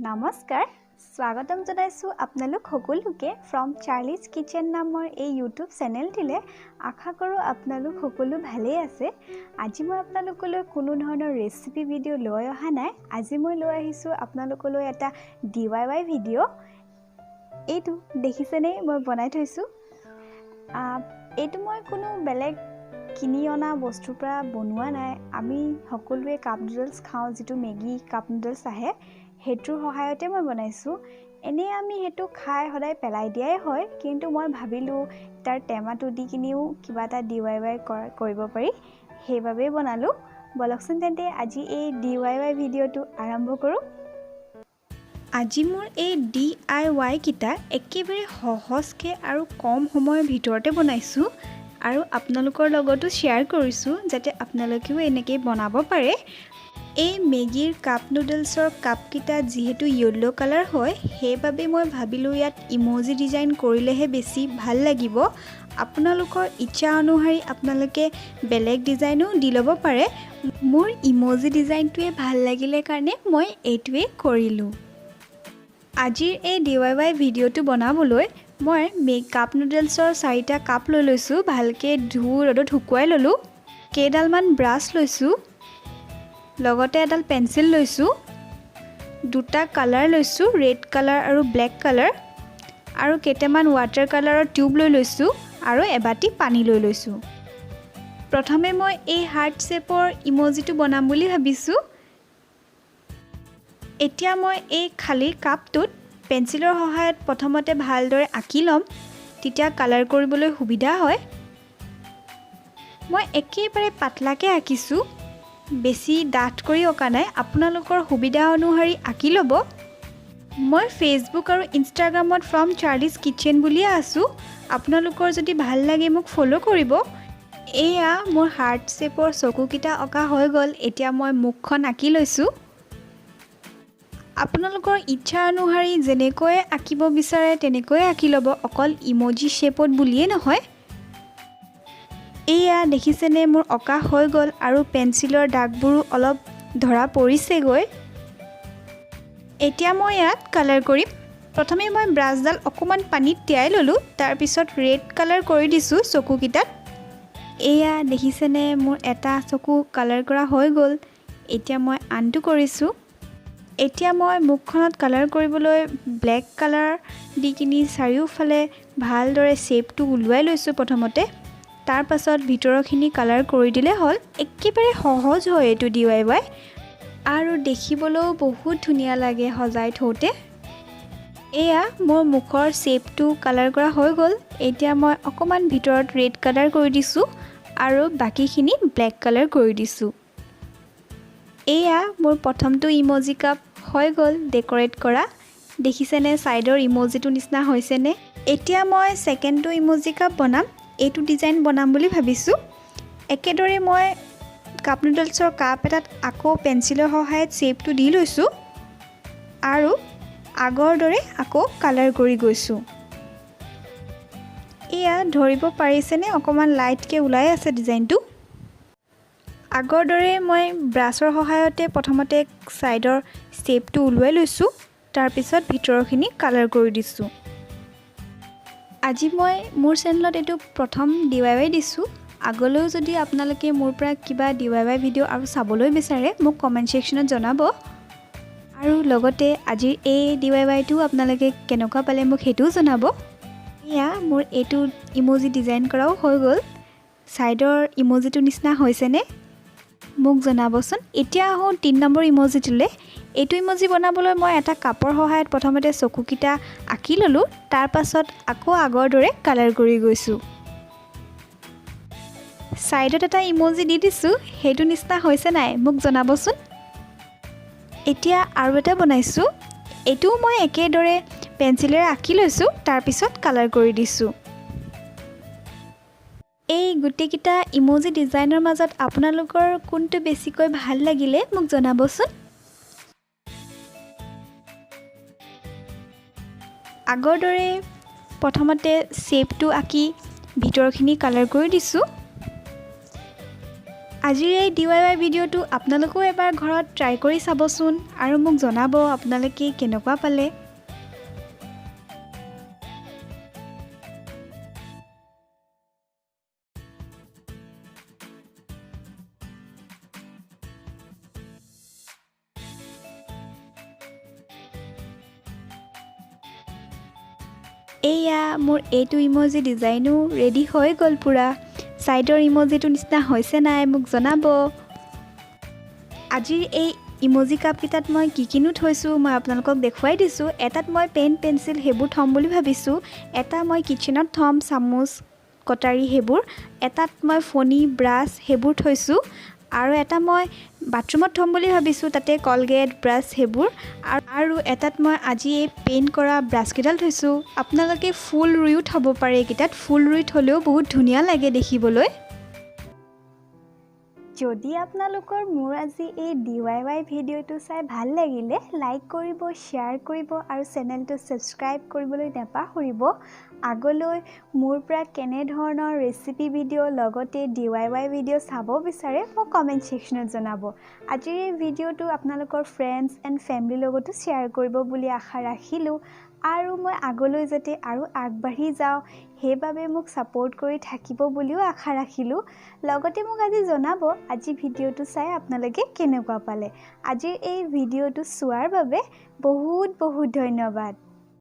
নমস্কাৰ স্বাগতম জনাইছোঁ আপোনালোক সকলোকে ফ্ৰম চাৰ্লিজ কিচেন নামৰ এই ইউটিউব চেনেলটিলে আশা কৰোঁ আপোনালোক সকলো ভালেই আছে আজি মই আপোনালোকলৈ কোনো ধৰণৰ ৰেচিপি ভিডিঅ' লৈ অহা নাই আজি মই লৈ আহিছোঁ আপোনালোকলৈ এটা DIY ভিডিঅ' এইটো দেখিছেনে মই বনাই থৈছোঁ এইটো মই কোনো বেলেগ কিনি অনা বস্তুৰ পৰা বনোৱা নাই আমি সকলোৱে কাপ নুডলছ খাওঁ যিটো মেগী কাপ নুডলছ আহে হেতুৰ সহায়তে মই বনাইছোঁ এনে আমি হেতু খাই সদায় পেলাই দিয়াই হয় কিন্তু মই ভাবিলোঁ তাৰ টেমাটো দি কিনিও কিবা এটা DIY কৰিব পাৰি সেইভাবে বনালোঁ বলকচোন তেন্তে আজি এই DIY ভিডিঅ'টো আৰম্ভ কৰোঁ আজি মোৰ এই DIY কিটা একেবাৰে সহজকৈ আৰু কম সময়ৰ ভিতৰতে বনাইছোঁ আৰু আপোনালোকৰ লগতো শ্বেয়াৰ কৰিছোঁ যাতে আপোনালোকেও এনেকৈ বনাব পাৰে এই মেগীৰ কাপ নুডলছৰ কাপ কিটা যেহেতু ইয়েলো কালাৰ হয় সেইভাবে মই ভাবিলোঁ ইয়াত ইমোজি ডিজাইন কৰিলেহে বেছি ভাল লাগিব আপোনালোকৰ ইচ্ছা অনুসৰি আপোনালোকে বেলেগ ডিজাইনো দি ল'ব পাৰে মোৰ ইমোজি ডিজাইনটোৱে ভাল লাগিলে কাৰণে মই এইটোৱে কৰিলোঁ আজিৰ এই DIY ভিডিঅ'টো বনাবলৈ মই কাপ নুডলছৰ 4টা কাপ লৈ লৈছোঁ ভালকৈ ৰ'দত শুকুৱাই ল'লোঁ কেইডালমান ব্ৰাছ লৈছোঁ লগতে এডাল পেন্সিল লৈছোঁ দুটা কালাৰ লৈছোঁ ৰেড কালাৰ আৰু ব্লেক কালাৰ আৰু কেইটামান ৱাটাৰ কালাৰৰ টিউব লৈ লৈছোঁ আৰু এবাটি পানী লৈ লৈছোঁ প্ৰথমে মই এই হাৰ্ট শেপৰ ইমোজিটো বনাম বুলি ভাবিছোঁ এতিয়া মই এই খালী কাপটোত পেন্সিলৰ সহায়ত প্ৰথমতে ভালদৰে আঁকি ল'ম তেতিয়া কালাৰ কৰিবলৈ সুবিধা হয় মই একেবাৰে পাতলাকৈ আঁকিছোঁ বেছি ডাঠ কৰি অঁকা নাই আপোনালোকৰ সুবিধা অনুসৰি আঁকি ল'ব মই ফেচবুক আৰু ইনষ্টাগ্ৰামত ফ্ৰম চাৰ্লিজ কিচেন বুলিয়ে আছোঁ আপোনালোকৰ যদি ভাল লাগে মোক ফ'ল' কৰিব এয়া মোৰ হাৰ্ট শেপৰ চকুকেইটা অঁকা হৈ গ'ল এতিয়া মই মুখখন আঁকি লৈছোঁ আপোনালোকৰ ইচ্ছা অনুসৰি যেনেকৈ আঁকিব বিচাৰে তেনেকৈ আঁকি ল'ব অকল ইমোজি শেপত বুলিয়ে নহয় এয়া দেখিছেনে মোৰ অঁকা হৈ গ'ল আৰু পেন্সিলৰ দাগবোৰো অলপ ধৰা পৰিছেগৈ এতিয়া মই ইয়াত কালাৰ কৰিম প্ৰথমে মই ব্ৰাছডাল অকণমান পানীত তিয়াই ল'লোঁ তাৰপিছত ৰেড কালাৰ কৰি দিছোঁ চকুকেইটাত এয়া দেখিছেনে মোৰ এটা চকু কালাৰ কৰা হৈ গ'ল এতিয়া মই আনটো কৰিছোঁ এতিয়া মই মুখখনত কালাৰ কৰিবলৈ ব্লেক কালাৰ দি কিনি চাৰিওফালে ভালদৰে শ্বেপটো ওলোৱাই লৈছোঁ প্ৰথমতে তাৰ পাছত ভিতৰখিনি কালাৰ কৰি দিলে হ'ল একেবাৰে সহজ হয় এইটো DIY আৰু দেখিবলৈও বহুত ধুনীয়া লাগে সজাই থওঁতে এয়া মোৰ মুখৰ শ্বেপটো কালাৰ কৰা হৈ গ'ল এতিয়া মই অকণমান ভিতৰত ৰেড কালাৰ কৰি দিছোঁ আৰু বাকীখিনি ব্লেক কালাৰ কৰি দিছোঁ এয়া মোৰ প্ৰথমটো ইমোজি কাপ হৈ গ'ল ডেকৰেট কৰা দেখিছেনে ছাইডৰ ইমোজিটো নিচিনা হৈছেনে এতিয়া মই ছেকেণ্ডটো ইমোজি কাপ বনাম এইটো ডিজাইন বনাম বুলি ভাবিছোঁ একেদৰে মই কাপ নুডলছৰ কাপ এটাত আকৌ পেন্সিলৰ সহায়ত শ্বেপটো দি লৈছোঁ আৰু আগৰ দৰে আকৌ কালাৰ কৰি গৈছোঁ এয়া ধৰিব পাৰিছেনে অকণমান লাইটকৈ ওলাই আছে ডিজাইনটো আগৰ দৰে মই ব্ৰাছৰ সহায়তে প্ৰথমতে ছাইডৰ শ্বেপটো ওলোৱাই লৈছোঁ তাৰপিছত ভিতৰখিনি কালাৰ কৰি দিছোঁ আজি মই মোৰ চেনেলত এইটো প্ৰথম DIY দিছোঁ আগলৈও যদি আপোনালোকে মোৰ পৰা কিবা DIY ভিডিঅ' আৰু চাবলৈ বিচাৰে মোক কমেণ্ট ছেকশ্যনত জনাব আৰু লগতে আজিৰ এই DIYটো আপোনালোকে কেনেকুৱা পালে মোক সেইটোও জনাব এয়া মোৰ এইটো ইমোজি ডিজাইন কৰাও হৈ গ'ল ছাইডৰ ইমোজিটো নিচিনা হৈছেনে মোক জনাবচোন এতিয়া আহোঁ 3 নম্বৰ ইমোজিটোলৈ এইটো ইমোজি বনাবলৈ মই এটা কাপৰ সহায়ত প্ৰথমতে চকুকেইটা আঁকি ল'লোঁ তাৰ পাছত আকৌ আগৰ দৰে কালাৰ কৰি গৈছোঁ ছাইডত এটা ইমোজি দি দিছোঁ সেইটো নিচিনা হৈছে নাই মোক জনাবচোন এতিয়া আৰু এটা বনাইছোঁ এইটোও মই একেদৰে পেন্সিলেৰে আঁকি লৈছোঁ তাৰপিছত কালাৰ কৰি দিছোঁ এই গোটেইকেইটা ইমোজি ডিজাইনৰ মাজত আপোনালোকৰ কোনটো বেছিকৈ ভাল লাগিলে মোক জনাবচোন আগৰ দৰে প্ৰথমতে শ্বেপটো আঁকি ভিতৰখিনি কালাৰ কৰি দিছোঁ আজিৰ এই DIY ভিডিঅ'টো আপোনালোকেও এবাৰ ঘৰত ট্ৰাই কৰি চাবচোন আৰু মোক জনাব আপোনালোকে কেনেকুৱা পালে। এয়া মোৰ এইটো ইমজি ডিজাইনো ৰেডি হৈ গ'ল পুৰা। সাইডৰ ইমজিটো নিচিনা হৈছে নাই মোক জনাব। আজিৰ এই ইমজি কাপকেইটাত মই কিনো থৈছোঁ মই আপোনালোকক দেখুৱাই দিছোঁ। এটাত মই পেন পেঞ্চিল সেইবোৰ থ'ম বুলি ভাবিছোঁ, এটা মই কিচেনত থ'ম চামুচ কটাৰী সেইবোৰ, এটাত মই ফণি ব্ৰাছ সেইবোৰ থৈছোঁ, আৰু এটা মই বাথৰুমত থ'ম বুলি ভাবিছোঁ, তাতে কলগেট ব্ৰাছ সেইবোৰ, আৰু এটাত মই আজি এই পেইণ্ট কৰা ব্ৰাছকেইডাল থৈছোঁ। আপোনালোকে ফুল ৰুইও থ'ব পাৰে, এইকেইটাত ফুল ৰুই থ'লেও বহুত ধুনীয়া লাগে দেখিবলৈ। যদি আপোনালোকৰ মোৰ আজি এই DIY ভিডিঅ'টো চাই ভাল লাগিলে লাইক কৰিব, শ্বেয়াৰ কৰিব আৰু চেনেলটো ছাবস্ক্ৰাইব কৰিবলৈ নাপাহৰিব। আগলৈ মোৰ পৰা কেনেধৰণৰ ৰেচিপি ভিডিঅ' লগতে DIY ভিডিঅ' চাব বিচাৰে মোক কমেণ্ট ছেকশ্যনত জনাব। আজিৰ এই ভিডিঅ'টো আপোনালোকৰ ফ্ৰেণ্ডছ এণ্ড ফেমিলিৰ লগতো শ্বেয়াৰ কৰিব বুলি আশা ৰাখিলোঁ, আৰু মই আগলৈ যাতে আৰু আগবাঢ়ি যাওঁ সেইবাবে মোক ছাপোৰ্ট কৰি থাকিব বুলিও আশা ৰাখিলোঁ। লগতে মোক আজি জনাব আজি ভিডিঅ'টো চাই আপোনালোকে কেনেকুৱা পালে। আজিৰ এই ভিডিঅ'টো চোৱাৰ বাবে বহুত বহুত ধন্যবাদ।